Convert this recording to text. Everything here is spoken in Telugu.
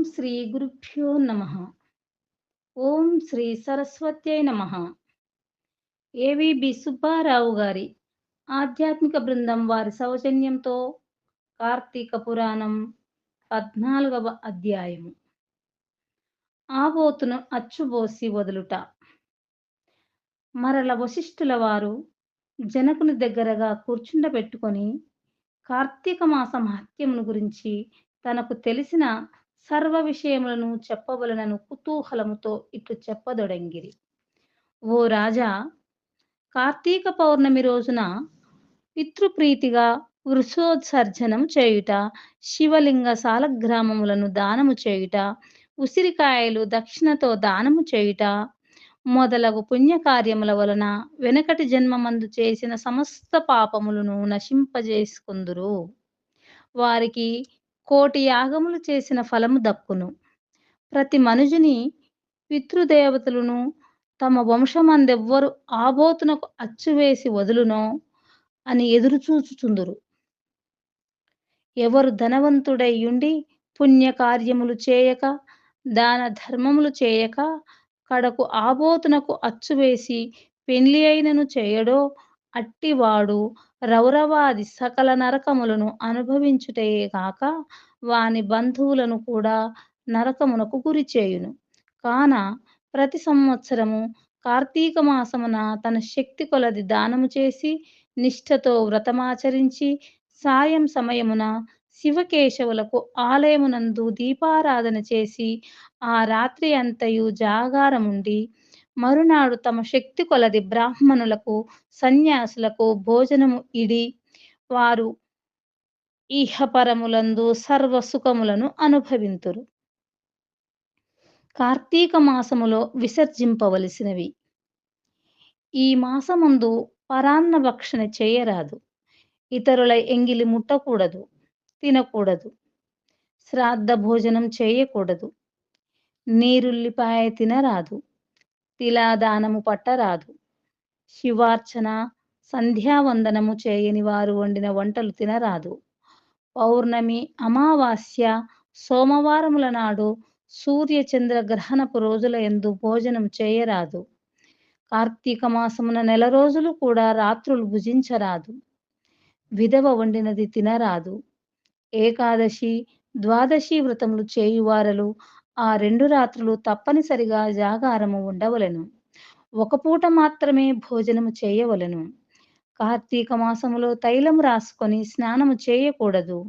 శ్రీ గురుభ్యో నమః. ఓం శ్రీ సరస్వత్యై నమః. ఏవిబి సుబ్బారావు గారి ఆధ్యాత్మిక బృందం వారి సౌజన్యంతో కార్తీక పురాణం 14వ అధ్యాయము. ఆబోతును అచ్చుబోసి వదులుట. మరల వశిష్ఠుల వారు జనకుని దగ్గరగా కూర్చుండబెట్టుకొని కార్తీక మాస మహత్యమును గురించి తనకు తెలిసిన సర్వ విషయములను చెప్పవలనను కుతూహలముతో ఇట్లు చెప్పదొడంగిరి. ఓ రాజా, కార్తీక పౌర్ణమి రోజున పితృప్రీతిగా వృషోత్సర్జనం చేయుట, శివలింగ సాలగ్రామములను దానము చేయుట, ఉసిరికాయలు దక్షిణతో దానము చేయుట మొదలగు పుణ్యకార్యముల వలన వెనకటి జన్మమందు చేసిన సమస్త పాపములను నశింపజేసుకుందురు. వారికి 1,000,000 యాగములు చేసిన ఫలము దక్కును. ప్రతి మనుజుని పితృదేవతలను తమ వంశమందెవ్వరు ఆబోతునకు అచ్చువేసి వదులునో అని ఎదురుచూచుచుందురు. ఎవరు ధనవంతుడైయుండి పుణ్యకార్యములు చేయక, దాన ధర్మములు చేయక, కడకు ఆబోతునకు అచ్చువేసి పెండ్లి అయినను చేయడో, అట్టివాడు రౌరవాది సకల నరకములను అనుభవించుటయే కాక వాని బంధువులను కూడా నరకమునకు గురిచేయును. కాన ప్రతి సంవత్సరము కార్తీక మాసమున తన శక్తి కొలది దానము చేసి, నిష్ఠతో వ్రతమాచరించి, సాయం సమయమున శివకేశవులకు ఆలయమునందు దీపారాధన చేసి, ఆ రాత్రి అంతయు జాగారముండి, మరునాడు తమ శక్తి కొలది బ్రాహ్మణులకు, సన్యాసులకు భోజనము ఇడి, వారు ఇహపరములందు సర్వ సుఖములను అనుభవింతురు. కార్తీక మాసములో విసర్జింపవలసినవి. ఈ మాసమందు పరాన్న భక్షణ చేయరాదు. ఇతరుల ఎంగిలి ముట్టకూడదు, తినకూడదు. శ్రాద్ధ భోజనం చేయకూడదు. నీరుల్లిపాయ తినరాదు. తిలాదానము పట్టరాదు. శివార్చన, సంధ్యావందనము చేయని వారు వండిన వంటలు తినరాదు. పౌర్ణమి, అమావాస్య, సోమవారముల నాడు సూర్య చంద్ర గ్రహణపు రోజుల యందు భోజనం చేయరాదు. కార్తీక మాసమున 1 రోజులు కూడా రాత్రులు భుజించరాదు. విధవ వండినది తినరాదు. ఏకాదశి, ద్వాదశి వ్రతములు చేయువారలు ఆ 2 రాత్రులు తప్పనిసరిగా జాగారము ఉండవలెను. ఒక పూట మాత్రమే భోజనము చేయవలెను. కార్తీక మాసములో తైలము రాసుకొని స్నానము చేయకూడదు.